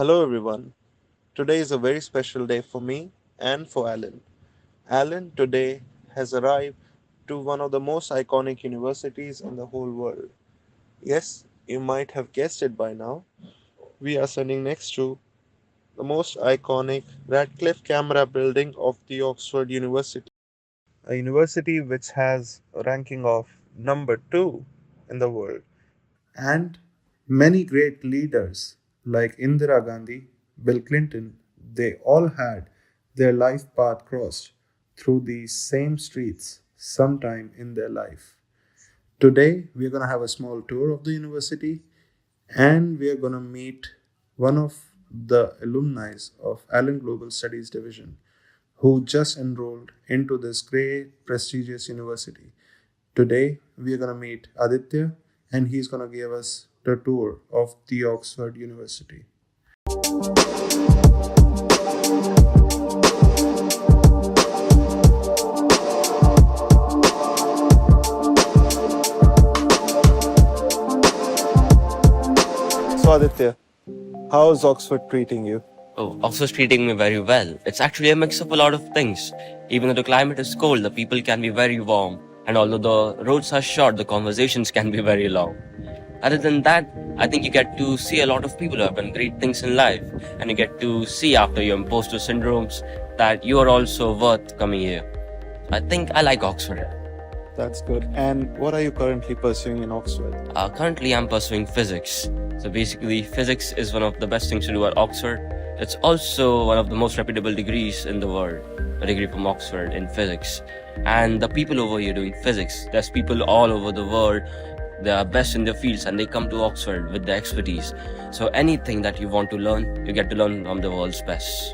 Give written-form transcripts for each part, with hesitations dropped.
Hello everyone. Today is a very special day for me and for Alan. Alan today has arrived to one of the most iconic universities in the whole world. Yes, you might have guessed it by now. We are standing next to the most iconic Radcliffe Camera building of the Oxford University, a university which has a ranking of number 2 in the world. And many great leaders like Indira Gandhi, Bill Clinton, they all had their life path crossed through these same streets sometime in their life. Today, we're going to have a small tour of the university and we are going to meet one of the alumni of Allen Global Studies Division who just enrolled into this great prestigious university. Today, we are going to meet Aditya and he's going to give us the tour of the Oxford University. So, Aditya, how is Oxford treating you? Oh, Oxford's treating me very well. It's actually a mix of a lot of things. Even though the climate is cold, the people can be very warm. And although the roads are short, the conversations can be very long. Other than that, I think you get to see a lot of people who have done great things in life. And you get to see after your imposter syndromes that you are also worth coming here. I think I like Oxford. That's good. And what are you currently pursuing in Oxford? Currently, I'm pursuing physics. So basically, physics is one of the best things to do at Oxford. It's also one of the most reputable degrees in the world, a degree from Oxford in physics. And the people over here doing physics, there's people all over the world, they are best in their fields and they come to Oxford with their expertise. So anything that you want to learn, you get to learn from the world's best.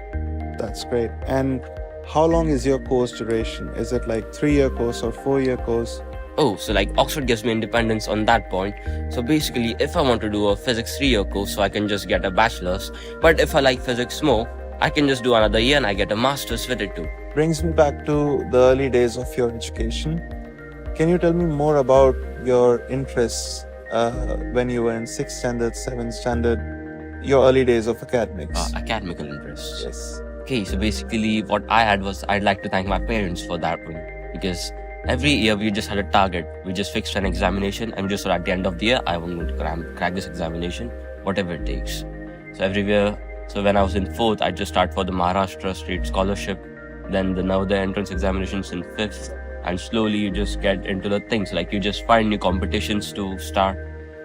That's great. And how long is your course duration? Is it like 3-year course or 4-year course? Oh, so like Oxford gives me independence on that point. So basically, if I want to do a physics 3-year course, so I can just get a bachelor's. But if I like physics more, I can just do another year and I get a master's with it too. Brings me back to the early days of your education. Can you tell me more about your interests when you were in 6th standard, 7th standard, your early days of academics? Academical interests. Yes. Okay, so basically what I had was I'd like to thank my parents for that one. Because every year we just had a target. We just fixed an examination and just at the end of the year, I want to crack this examination, whatever it takes. So every year, so when I was in 4th, I just start for the Maharashtra State Scholarship. Then the Navodaya entrance examinations in 5th. And slowly you just get into the things, like you just find new competitions to start.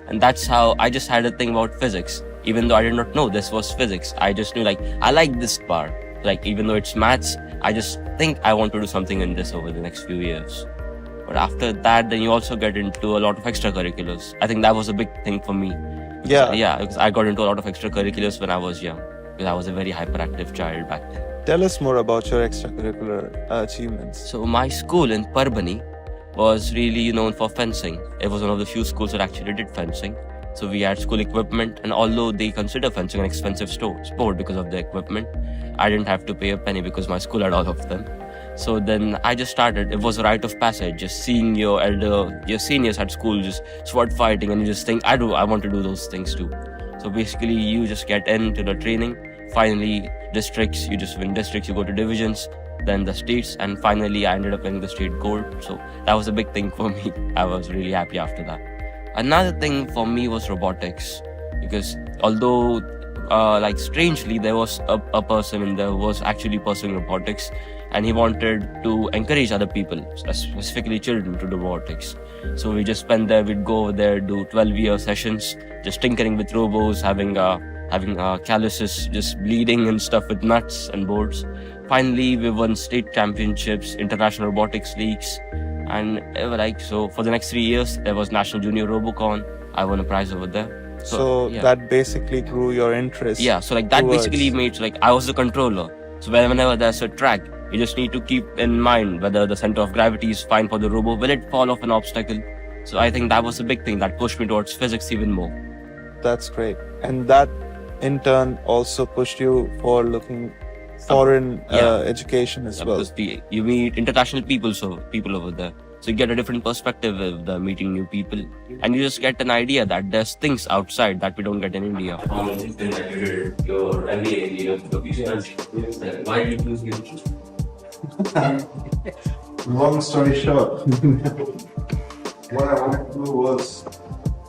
And that's how I just had a thing about physics. Even though I did not know this was physics, I just knew like, I like this part. Like even though it's maths, I just think I want to do something in this over the next few years. But after that, then you also get into a lot of extracurriculars. I think that was a big thing for me. Because I got into a lot of extracurriculars when I was young. Because I was a very hyperactive child back then. Tell us more about your extracurricular achievements. So my school in Parbhani was really known for fencing. It was one of the few schools that actually did fencing. So we had school equipment, and although they consider fencing an expensive sport because of the equipment, I didn't have to pay a penny because my school had all of them. So then I just started. It was a rite of passage, just seeing your seniors at school just sword fighting, and you just think, I want to do those things too. So basically, you just get into the training. Finally, districts, you just win districts, you go to divisions, then the states, and finally I ended up winning the state gold. So that was a big thing for me. I was really happy after that. Another thing for me was robotics, because although strangely there was a person in there who was actually pursuing robotics, and he wanted to encourage other people, specifically children, to do robotics. So we just spent there, we'd go over there, do 12-year sessions, just tinkering with robots, having calluses, just bleeding and stuff with nuts and bolts. Finally, we won state championships, international robotics leagues, and so for the next 3 years, there was National Junior Robocon. I won a prize over there. So that basically grew your interest. Yeah, so that basically made, I was the controller. So whenever there's a track, you just need to keep in mind whether the center of gravity is fine for the robo, will it fall off an obstacle? So I think that was a big thing that pushed me towards physics even more. That's great. And that in turn also pushed you for looking foreign education as well. Because you meet international people over there. So you get a different perspective of the meeting new people, and you just get an idea that there's things outside that we don't get in India. Your MBA in University of Why did you choose Long story short, what I wanted to do was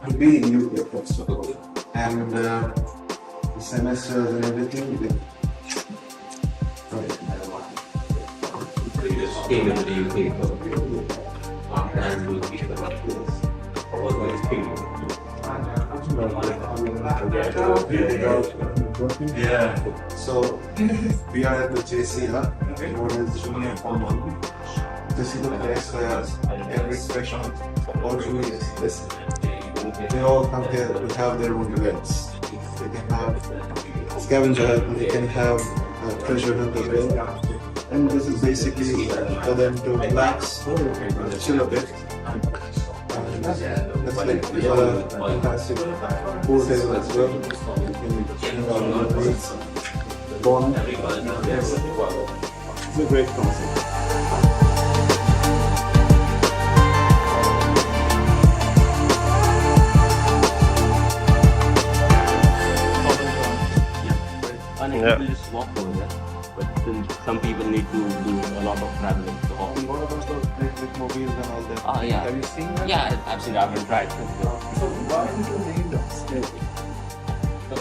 to be in UK first of all, and the semesters and everything. You just came into the UK after what was the experience? Yeah. So we are at the JC, known as Junior Common. This is the place where every freshman or juniors, they all come here to have their own events. They can have scavenger hunt, they can have treasure hunt as well. And this is basically for them to relax, chill a bit. And that's like we got a fantastic pool table as well. It's a great concept. Yeah. People just walk over there, but still some people need to do a lot of traveling to walk. What about those electric mobiles and all that? Ah, yeah. Have you seen that? Yeah, I've seen. I haven't tried. So why did you name them? So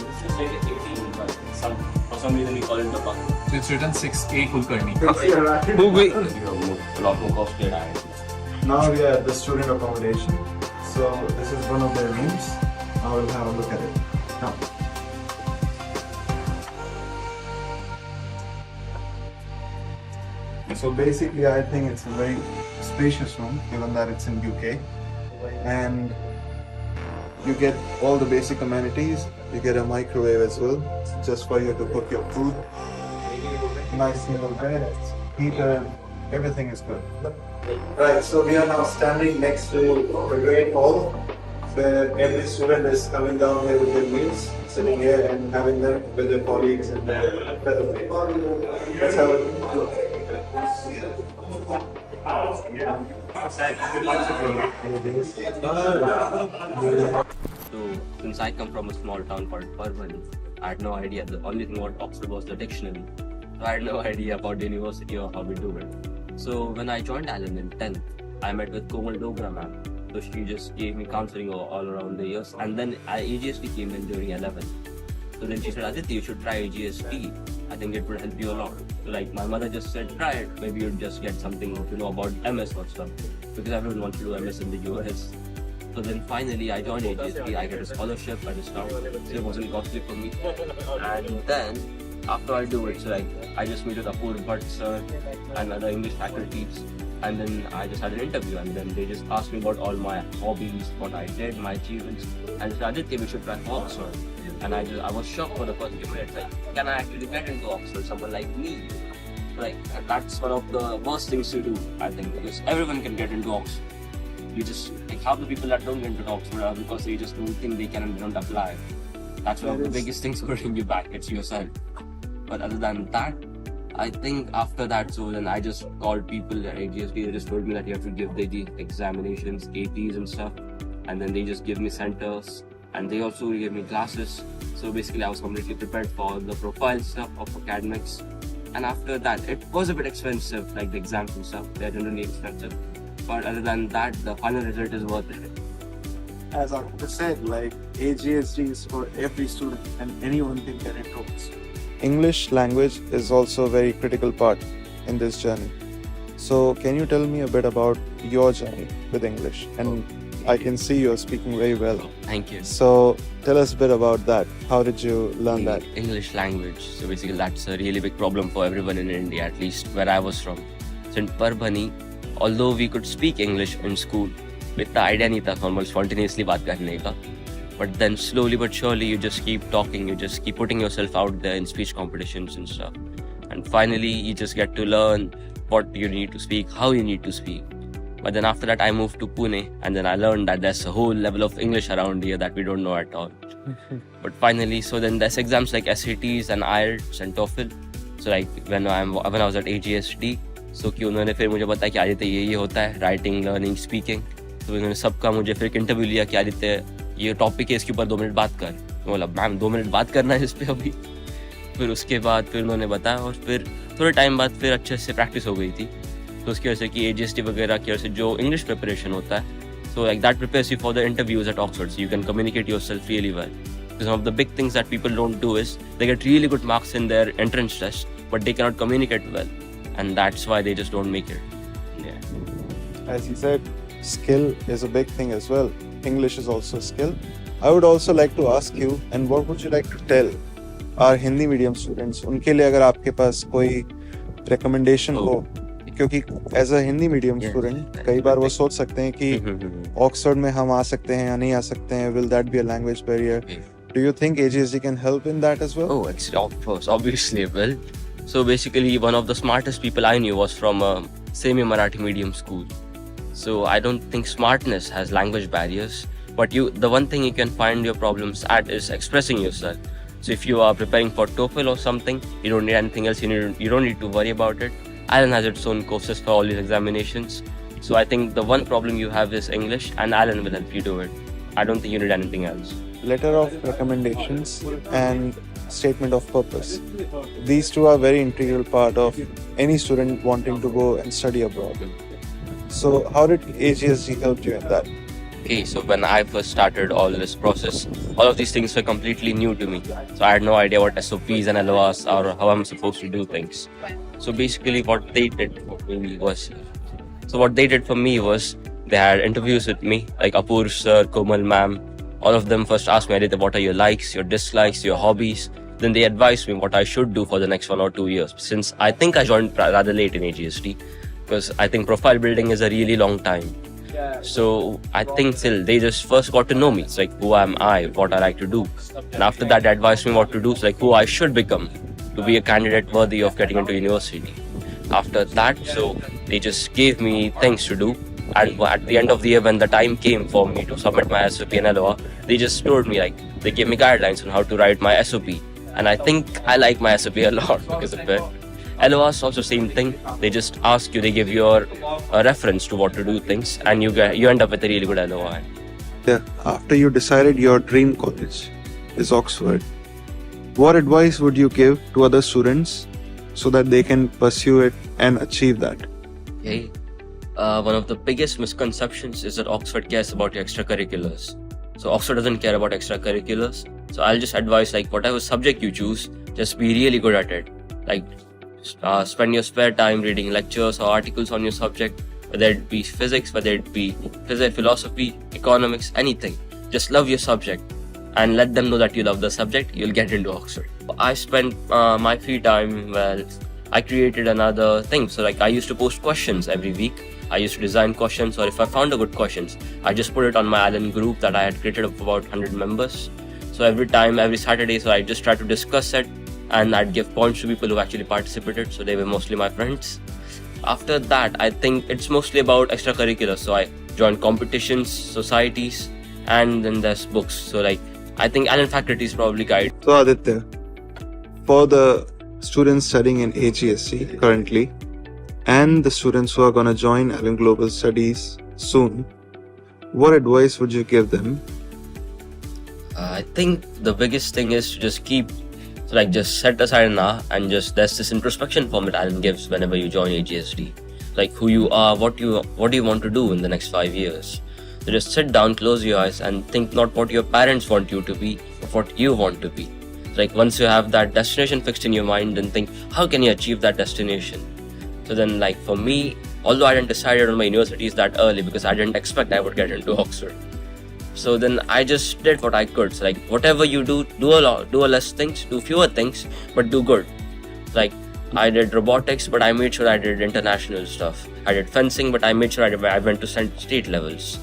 this is like 18, but for some reason we call it the bug. So it's written 6A Kulkarni. A lot more costly than Now we are at the student accommodation. So this is one of their rooms. Now we'll have a look at it. Now. So basically I think it's a very spacious room given that it's in UK. And you get all the basic amenities. You get a microwave as well, just for you to cook your food. Nice single bed, heater, everything is good. Right, so we are now standing next to the Great Hall, where every student is coming down here with their meals, sitting here and having them with their colleagues and their fellow mates. Let's have a look. So, since I come from a small town called Parbhani, I had no idea. The only thing about Oxford was the dictionary. So I had no idea about the university or how we do it. So when I joined Alan in 10th, I met with Komal Dogra ma'am. So she just gave me counseling all around the years. And then AGSD came in during 11th. So then she said, Aditya, you should try AGSD. I think it would help you a lot. So like my mother just said, try it. Maybe you'd just get something to know about MS or stuff. Because everyone wants to do MS in the US. So then finally I joined AGSD. I get a scholarship at the start. So it wasn't costly for me. And then after I do it, so like I just meet with Apur Bhatt sir and other English faculties. And then I just had an interview, and then they just asked me about all my hobbies, what I did, my achievements, and said, Aditya, we should try for Oxford. And I was shocked for the first few minutes, like, can I actually get into Oxford, someone like me? Like, that's one of the worst things to do, I think, because everyone can get into Oxford. You just, like, half the people that don't get into Oxford are because they just don't think they can and don't apply. That's one of the biggest things holding you back, it's yourself. But other than that, I think after that, so then I just called people at AGSD. They just told me that you have to give the examinations, APs and stuff, and then they just give me centers, and they also gave me classes. So basically, I was completely prepared for the profile stuff of academics. And after that, it was a bit expensive, like the exams and stuff. They're generally expensive, but other than that, the final result is worth it. As I said, like AGSD is for every student and anyone can get into it. English language is also a very critical part in this journey. So can you tell me a bit about your journey with English? And I can see you're speaking very well. Thank you. So tell us a bit about that. How did you learn that? English language. So basically that's a really big problem for everyone in India, at least where I was from. So in Parbhani, although we could speak English in school, इतना idea नहीं था normal spontaneously बात करने का. But then slowly but surely you just keep talking, you just keep putting yourself out there in speech competitions and stuff. And finally you just get to learn what you need to speak, how you need to speak. But then after that I moved to Pune, and then I learned that there's a whole level of English around here that we don't know at all. But finally, so then there's exams like SATs and IELTS and TOEFL. So like when I was at AGSD, सो कि उन्होंने फिर मुझे बताया कि आदित्य ये होता है, writing, learning, speaking. तो उन्होंने सबका मुझे फिर एक इंटरव्यू लिया कि आदित्य ये टॉपिक है, इसके ऊपर 2 मिनट बात कर। तो बोला मैम 2 मिनट बात करना है इस पर अभी? फिर उसके बाद फिर उन्होंने बताया और फिर थोड़े टाइम बाद फिर अच्छे से प्रैक्टिस हो गई थी। तो उसकी वजह से कि AGSD वगैरह की वजह से जो इंग्लिश प्रिपरेशन होता है, so like that prepares you for the interviews at Oxford, so you can communicate yourself really well. Because some of the big things that people don't do is they get really good marks in their entrance test, but they cannot communicate well, and that's why they just don't make it. Yeah. As you said, skill is a big thing as well. English is also a skill. I would also like to ask you, and what would you like to tell our Hindi medium students? उनके लिए अगर आपके पास कोई recommendation हो, क्योंकि as a Hindi medium student कई बार वो सोच सकते हैं कि ऑक्सफोर्ड में हम आ सकते हैं या नहीं आ सकते हैं, will that be a language barrier? Do you think AGSD can help in that as well? Oh, it's of course, obviously it will. So basically, one of the smartest people I knew was from a semi-Marathi medium school. So I don't think smartness has language barriers, but the one thing you can find your problems at is expressing yourself. So if you are preparing for TOEFL or something, you don't need anything else. You don't need to worry about it. Alan has its own courses for all these examinations. So I think the one problem you have is English, and Alan will help you do it. I don't think you need anything else. Letter of recommendations and statement of purpose. These two are very integral part of any student wanting to go and study abroad. So how did AGSD help you in that? Okay, so when I first started all this process, all of these things were completely new to me. So I had no idea what SOPs and LOAs are or how I'm supposed to do things. So basically what they did for me was they had interviews with me, like Apur sir, Komal ma'am. All of them first asked me, Aditya, what are your likes, your dislikes, your hobbies? Then they advised me what I should do for the next 1 or 2 years. Since I think I joined rather late in AGSD, because I think profile building is a really long time. So I think still they just first got to know me. It's like, who am I, what I like to do. And after that, they advised me what to do. It's like who I should become to be a candidate worthy of getting into university. After that, so they just gave me things to do. And at the end of the year, when the time came for me to submit my SOP and LOA, they just told me, like, they gave me guidelines on how to write my SOP. And I think I like my SOP a lot because of it. LOAs also same thing. They just ask you, they give you a reference to what to do things, and you end up with a really good LOA. Yeah. After you decided your dream college is Oxford, what advice would you give to other students so that they can pursue it and achieve that? Okay. One of the biggest misconceptions is that Oxford cares about your extracurriculars. So Oxford doesn't care about extracurriculars. So I'll just advise, like, whatever subject you choose, just be really good at it. Like, spend your spare time reading lectures or articles on your subject, whether it be physics, whether it be philosophy, economics, anything. Just love your subject and let them know that you love the subject. You'll get into Oxford. I spent my free time, well, I created another thing. So like I used to post questions every week. I used to design questions, or if I found a good questions, I just put it on my Alan group that I had created of about 100 members. So every Saturday, so I just try to discuss it, and I'd give points to people who actually participated, so they were mostly my friends. After that, I think it's mostly about extracurriculars. So I joined competitions, societies, and then there's books. So like, I think Alan faculty is probably guide. So Aditya, for the students studying in AGSD currently, and the students who are going to join Alan Global Studies soon, what advice would you give them? I think the biggest thing is to just just set aside an hour and just, there's this introspection form that Alan gives whenever you join AGSD. Like who you are, what do you want to do in the next 5 years. So just sit down, close your eyes, and think not what your parents want you to be, but what you want to be. Like once you have that destination fixed in your mind, then think, how can you achieve that destination? So then, like for me, although I didn't decide on my universities that early because I didn't expect I would get into Oxford. So then I just did what I could. So like whatever you do less things, do fewer things, but do good. Like I did robotics, but I made sure I did international stuff. I did fencing, but I made sure I went to state levels.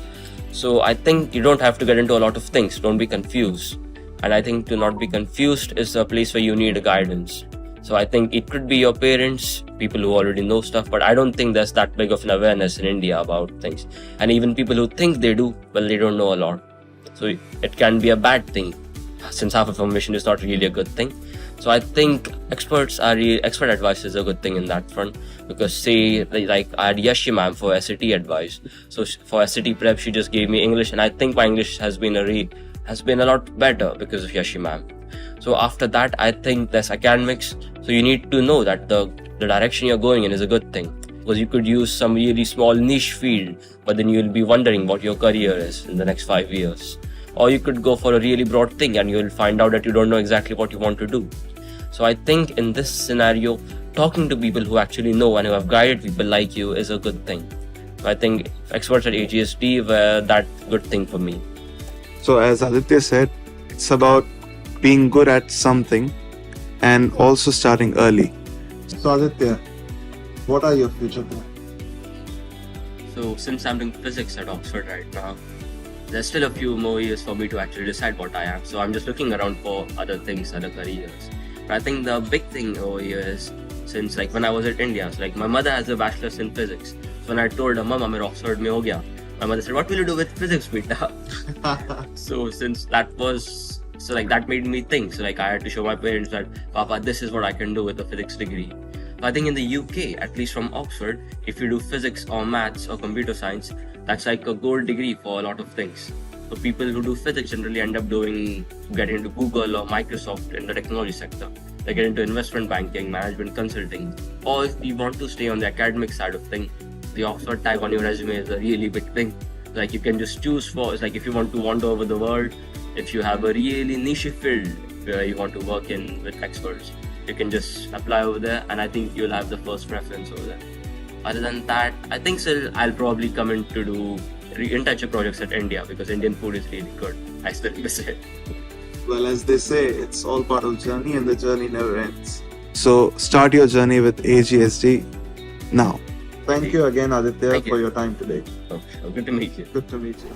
So I think you don't have to get into a lot of things. Don't be confused. And I think to not be confused is a place where you need guidance. So I think it could be your parents, people who already know stuff, but I don't think there's that big of an awareness in India about things. And even people who think they do, well, they don't know a lot. So it can be a bad thing, since half information is not really a good thing. So I think expert advice is a good thing in that front, because say like I had Yashi ma'am for SAT advice. So for SAT prep, she just gave me English, and I think my English has been a lot better because of Yashi ma'am. So after that, I think there's academics. So you need to know that the direction you're going in is a good thing, because you could use some really small niche field, but then you'll be wondering what your career is in the next 5 years. Or you could go for a really broad thing and you'll find out that you don't know exactly what you want to do. So I think in this scenario, talking to people who actually know and who have guided people like you is a good thing. So I think experts at AGSD were that good thing for me. So as Aditya said, it's about being good at something and also starting early. So Aditya, what are your future plans? So since I'm doing physics at Oxford right now, there's still a few more years for me to actually decide what I am. So I'm just looking around for other things, other careers. But I think the big thing over here is, since like when I was at India, so like my mother has a bachelor's in physics. So when I told her, Mama, मेरा Oxford में हो गया, my mother said, what will you do with physics, beta? So since that made me think. So like I had to show my parents that, Papa, this is what I can do with a physics degree. I think in the UK, at least from Oxford, if you do physics or maths or computer science, that's like a gold degree for a lot of things. So people who do physics generally end up getting into Google or Microsoft in the technology sector. They get into investment banking, management consulting. Or if you want to stay on the academic side of things, the Oxford tag on your resume is a really big thing. Like you can just choose it's like if you want to wander over the world, if you have a really niche field where you want to work in with experts, you can just apply over there, and I think you'll have the first preference over there. Other than that, I think still I'll probably come in to do internship projects at India, because Indian food is really good. I still miss it. Well, as they say, it's all part of journey and the journey never ends. So start your journey with AGSD now. Thank you again, Aditya, Thank you. for your time today. Okay, good to meet you. Good to meet you.